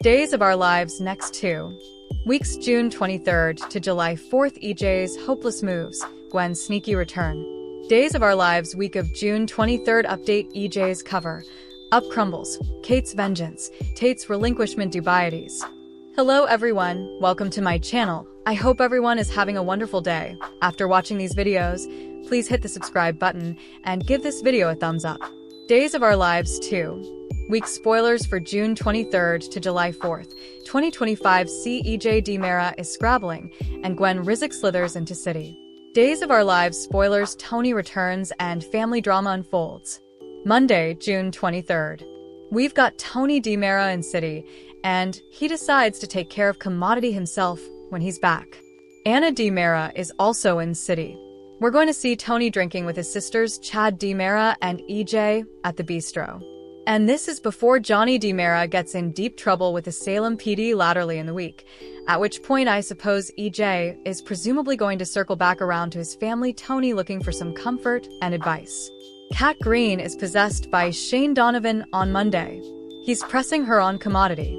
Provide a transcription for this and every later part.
Days of Our Lives Next 2. Weeks June 23rd to July 4th. EJ's Hopeless Moves, Gwen's Sneaky Return. Days of Our Lives week of June 23rd. Update: EJ's cover. Up crumbles. Kate's vengeance. Tate's relinquishment dubieties. Hello everyone, welcome to my channel. I hope everyone is having a wonderful day. After watching these videos, please hit the subscribe button and give this video a thumbs up. Days of Our Lives 2. Week spoilers for June 23rd to July 4th, 2025. EJ DiMera is scrabbling, and Gwen Rizek slithers into city. Days of Our Lives spoilers: Tony returns and family drama unfolds. Monday, June 23rd. We've got Tony DiMera in city, and he decides to take care of commodity himself when he's back. Anna DiMera is also in city. We're going to see Tony drinking with his sisters Chad DiMera and EJ at the bistro. And this is before Johnny DiMera gets in deep trouble with the Salem PD latterly in the week, at which point I suppose EJ is presumably going to circle back around to his family Tony looking for some comfort and advice. Kat Green is possessed by Shane Donovan on Monday. He's pressing her on commodity.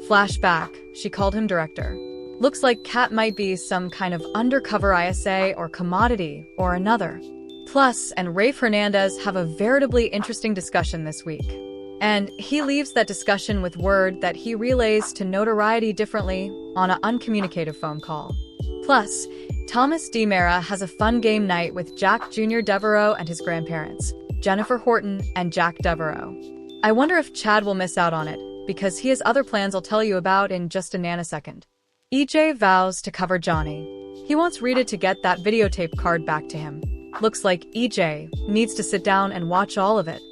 Flashback, she called him director. Looks like Kat might be some kind of undercover ISA or commodity or another. Plus and Rafe Hernandez have a veritably interesting discussion this week. And he leaves that discussion with word that he relays to Notoriety differently on an uncommunicative phone call. Plus, Thomas DiMera has a fun game night with Jack Jr. Devereaux and his grandparents, Jennifer Horton and Jack Devereaux. I wonder if Chad will miss out on it, because he has other plans I'll tell you about in just a nanosecond. EJ vows to cover Johnny. He wants Rita to get that videotape card back to him. Looks like EJ needs to sit down and watch all of it.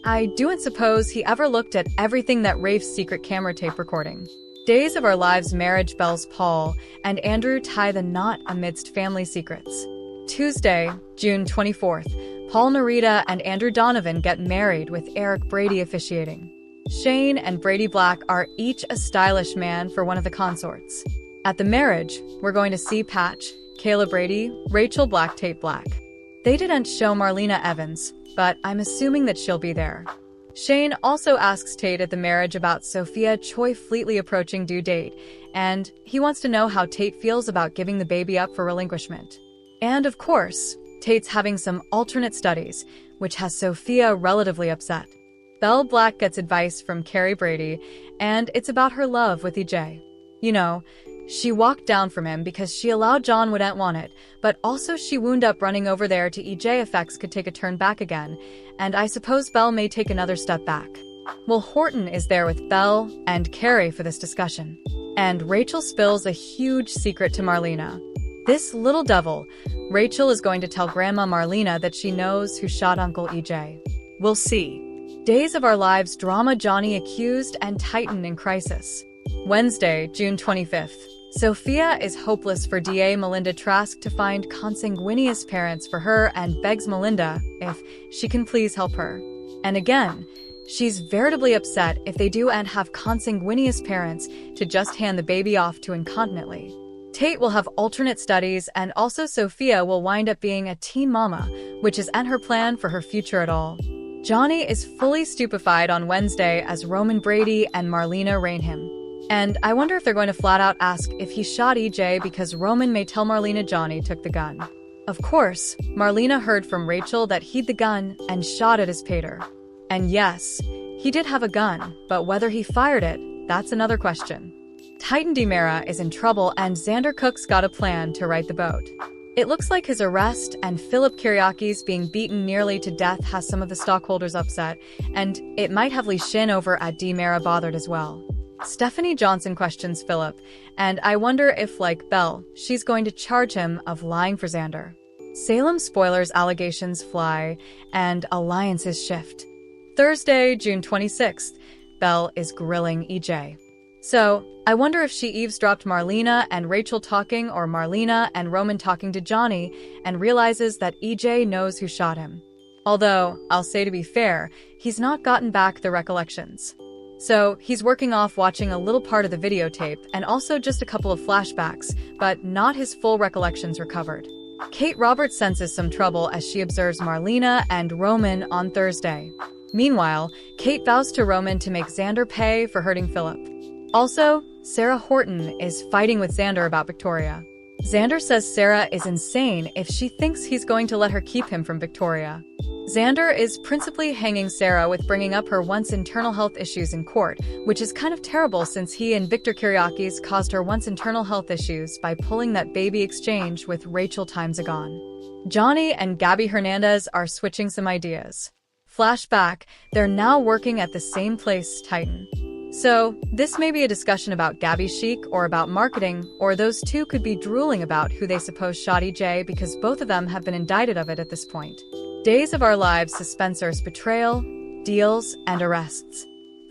I don't suppose he ever looked at everything that Rafe's secret camera tape recording. Days of Our Lives marriage bells: Paul and Andrew tie the knot amidst family secrets. Tuesday, June 24th, Paul Narita and Andrew Donovan get married with Eric Brady officiating. Shane and Brady Black are each a stylish man for one of the consorts. At the marriage, we're going to see Patch, Kayla Brady, Rachel Black, Tate Black. They didn't show Marlena Evans, but I'm assuming that she'll be there. Shane also asks Tate at the marriage about Sophia Choi fleetly approaching due date, and he wants to know how Tate feels about giving the baby up for relinquishment. And of course, Tate's having some alternate studies, which has Sophia relatively upset. Belle Black gets advice from Carrie Brady, and it's about her love with EJ. You know, she walked down from him because she allowed John wouldn't want it, but also she wound up running over there to EJ. Effects could take a turn back again, and I suppose Belle may take another step back. Well, Horton is there with Belle and Carrie for this discussion. And Rachel spills a huge secret to Marlena. This little devil, Rachel is going to tell Grandma Marlena that she knows who shot Uncle EJ. We'll see. Days of Our Lives drama: Johnny accused and Titan in crisis. Wednesday, June 25th. Sophia is hopeless for DA Melinda Trask to find consanguineous parents for her and begs Melinda if she can please help her. And again, she's veritably upset if they do and have consanguineous parents to just hand the baby off to incontinently. Tate will have alternate studies, and also Sophia will wind up being a teen mama, which isn't her plan for her future at all. Johnny is fully stupefied on Wednesday as Roman Brady and Marlena arraign him. And I wonder if they're going to flat out ask if he shot EJ, because Roman may tell Marlena Johnny took the gun. Of course, Marlena heard from Rachel that he'd the gun and shot at his pater. And yes, he did have a gun, but whether he fired it, that's another question. Titan DiMera is in trouble, and Xander Cook's got a plan to right the boat. It looks like his arrest and Philip Kiriakis being beaten nearly to death has some of the stockholders upset, and it might have Lee Shin over at DiMera bothered as well. Stephanie Johnson questions Philip, and I wonder if, like Belle, she's going to charge him of lying for Xander. Salem spoilers: allegations fly, and alliances shift. Thursday, June 26th, Belle is grilling EJ. So, I wonder if she eavesdropped Marlena and Rachel talking, or Marlena and Roman talking to Johnny, and realizes that EJ knows who shot him. Although, I'll say to be fair, he's not gotten back the recollections. So, he's working off watching a little part of the videotape and also just a couple of flashbacks, but not his full recollections recovered. Kate Roberts senses some trouble as she observes Marlena and Roman on Thursday. Meanwhile, Kate vows to Roman to make Xander pay for hurting Philip. Also, Sarah Horton is fighting with Xander about Victoria. Xander says Sarah is insane if she thinks he's going to let her keep him from Victoria. Xander is principally hanging Sarah with bringing up her once internal health issues in court, which is kind of terrible since he and Victor Kiriakis caused her once internal health issues by pulling that baby exchange with Rachel times agone. Johnny and Gabby Hernandez are switching some ideas. Flashback, they're now working at the same place, Titan. So, this may be a discussion about Gabby Chic or about marketing, or those two could be drooling about who they suppose shot EJ because both of them have been indicted of it at this point. Days of Our Lives suspensors betrayal, deals, and arrests.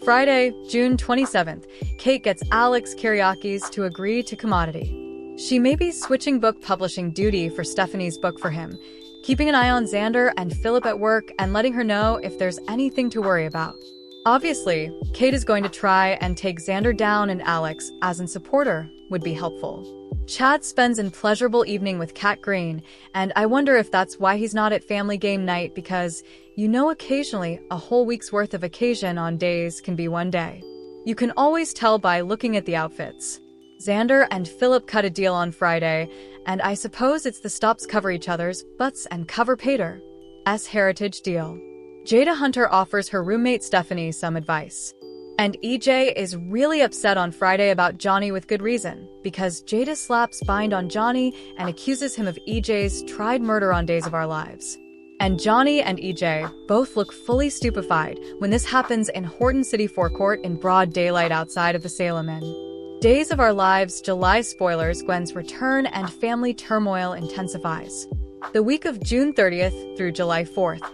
Friday, June 27th, Kate gets Alex Kiriakis to agree to commodity. She may be switching book publishing duty for Stephanie's book for him, keeping an eye on Xander and Philip at work and letting her know if there's anything to worry about. Obviously, Kate is going to try and take Xander down, and Alex, as in supporter, would be helpful. Chad spends an pleasurable evening with Kat Green, and I wonder if that's why he's not at family game night because, occasionally a whole week's worth of occasion on days can be one day. You can always tell by looking at the outfits. Xander and Philip cut a deal on Friday, and I suppose it's the stops cover each other's butts and cover Pater's heritage deal. Jada Hunter offers her roommate Stephanie some advice. And EJ is really upset on Friday about Johnny with good reason, because Jada slaps bind on Johnny and accuses him of EJ's tried murder on Days of Our Lives. And Johnny and EJ both look fully stupefied when this happens in Horton City forecourt in broad daylight outside of the Salem Inn. Days of Our Lives July spoilers: Gwen's return and family turmoil intensifies. The week of June 30th through July 4th,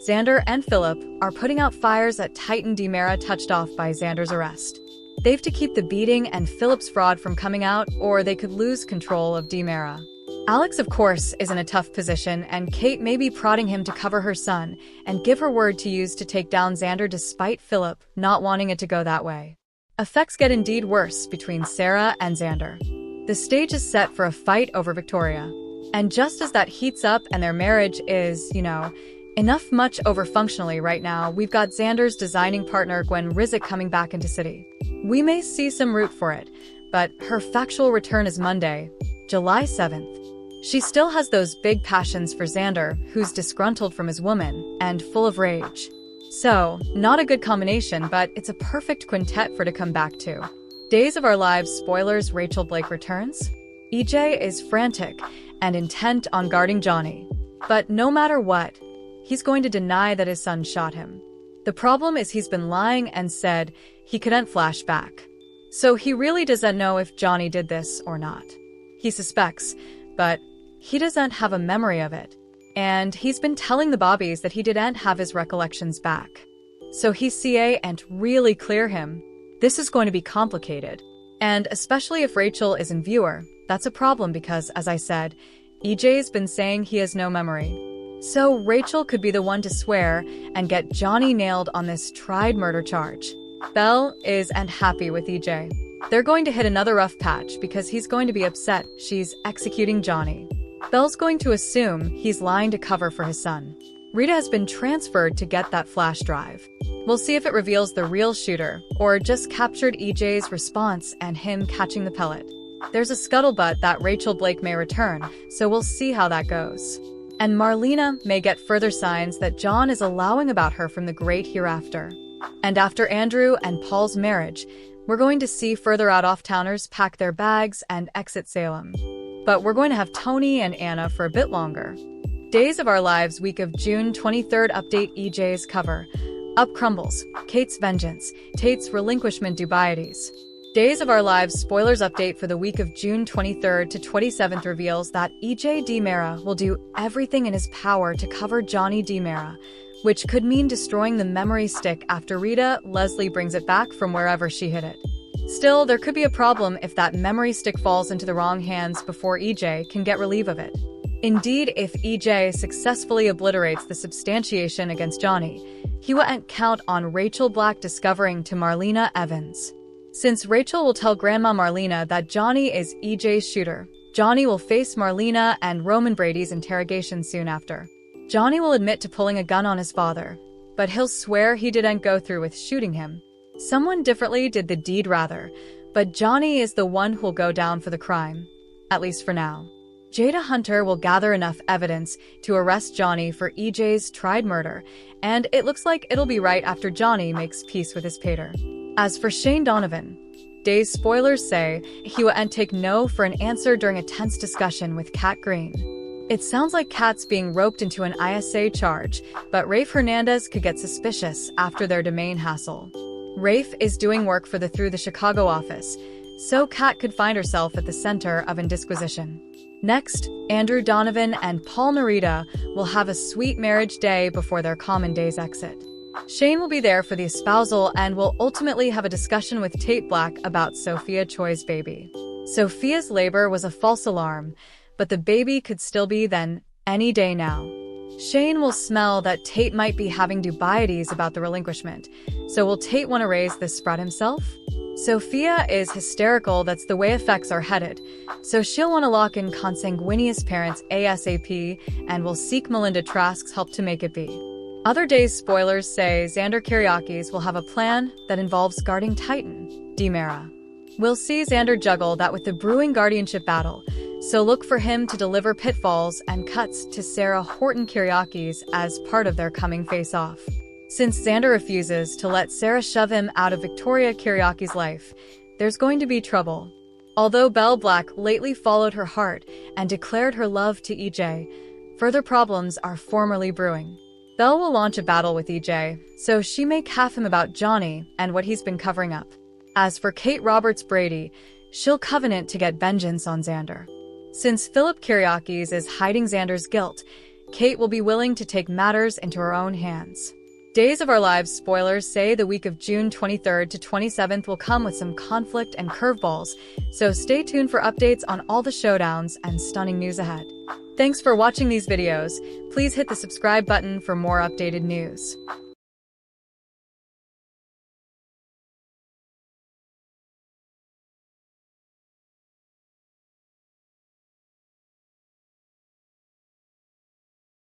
Xander and Philip are putting out fires at Titan. DiMera touched off by Xander's arrest. They've to keep the beating and Philip's fraud from coming out, or they could lose control of DiMera. Alex, of course, is in a tough position, and Kate may be prodding him to cover her son and give her word to use to take down Xander despite Philip not wanting it to go that way. Effects get indeed worse between Sarah and Xander. The stage is set for a fight over Victoria. And just as that heats up and their marriage is, enough much over functionally right now, we've got Xander's designing partner Gwen Rizek coming back into city. We may see some root for it, but her factual return is Monday, July 7th. She still has those big passions for Xander, who's disgruntled from his woman and full of rage. So, not a good combination, but it's a perfect quintet for to come back to. Days of Our Lives spoilers: Rachel Blake returns. EJ is frantic and intent on guarding Johnny. But no matter what, he's going to deny that his son shot him. The problem is he's been lying and said he couldn't flash back. So he really doesn't know if Johnny did this or not. He suspects, but he doesn't have a memory of it. And he's been telling the Bobbies that he didn't have his recollections back. So he's CA and really clear him. This is going to be complicated. And especially if Rachel is in viewer, that's a problem because, as I said, EJ's been saying he has no memory. So Rachel could be the one to swear and get Johnny nailed on this tried murder charge. Belle is unhappy with EJ. They're going to hit another rough patch because he's going to be upset she's executing Johnny. Belle's going to assume he's lying to cover for his son. Rita has been transferred to get that flash drive. We'll see if it reveals the real shooter or just captured EJ's response and him catching the pellet. There's a scuttlebutt that Rachel Blake may return, so we'll see how that goes. And Marlena may get further signs that John is allowing about her from the great hereafter. And after Andrew and Paul's marriage, we're going to see further out-off-towners pack their bags and exit Salem. But we're going to have Tony and Anna for a bit longer. Days of Our Lives week of June 23rd update: EJ's cover. Up crumbles, Kate's vengeance, Tate's relinquishment dubieties. Days of Our Lives spoilers update for the week of June 23rd to 27th reveals that EJ DiMera will do everything in his power to cover Johnny DiMera, which could mean destroying the memory stick after Rita Leslie brings it back from wherever she hid it. Still, there could be a problem if that memory stick falls into the wrong hands before EJ can get relief of it. Indeed, if EJ successfully obliterates the substantiation against Johnny, he won't count on Rachel Black discovering to Marlena Evans. Since Rachel will tell Grandma Marlena that Johnny is EJ's shooter, Johnny will face Marlena and Roman Brady's interrogation soon after. Johnny will admit to pulling a gun on his father, but he'll swear he didn't go through with shooting him. Someone differently did the deed rather, But Johnny is the one who'll go down for the crime, at least for now. Jada Hunter will gather enough evidence to arrest Johnny for EJ's tried murder, and it looks like it'll be right after Johnny makes peace with his pater. As for Shane Donovan, Days spoilers say he will take no for an answer during a tense discussion with Kat Green. It sounds like Kat's being roped into an ISA charge, but Rafe Hernandez could get suspicious after their domain hassle. Rafe is doing work for the Chicago office, so Kat could find herself at the center of indisquisition. Next, Andrew Donovan and Paul Narita will have a sweet marriage day before their common days exit. Shane will be there for the espousal and will ultimately have a discussion with Tate Black about Sophia Choi's baby. Sophia's labor was a false alarm, but the baby could still be then, any day now. Shane will smell that Tate might be having dubieties about the relinquishment, so will Tate want to raise this spread himself? Sophia is hysterical, that's the way effects are headed, so she'll want to lock in consanguineous parents ASAP and will seek Melinda Trask's help to make it be. Other Days spoilers say Xander Kyriakis will have a plan that involves guarding Titan, Demera. We'll see Xander juggle that with the brewing guardianship battle, so look for him to deliver pitfalls and cuts to Sarah Horton Kyriakis as part of their coming face-off. Since Xander refuses to let Sarah shove him out of Victoria Kyriakis' life, there's going to be trouble. Although Belle Black lately followed her heart and declared her love to EJ, further problems are formally brewing. Belle will launch a battle with EJ, so she may caff him about Johnny and what he's been covering up. As for Kate Roberts Brady, she'll covenant to get vengeance on Xander. Since Philip Kyriakis is hiding Xander's guilt, Kate will be willing to take matters into her own hands. Days of Our Lives spoilers say the week of June 23rd to 27th will come with some conflict and curveballs, so stay tuned for updates on all the showdowns and stunning news ahead. Thanks for watching these videos. Please hit the subscribe button for more updated news.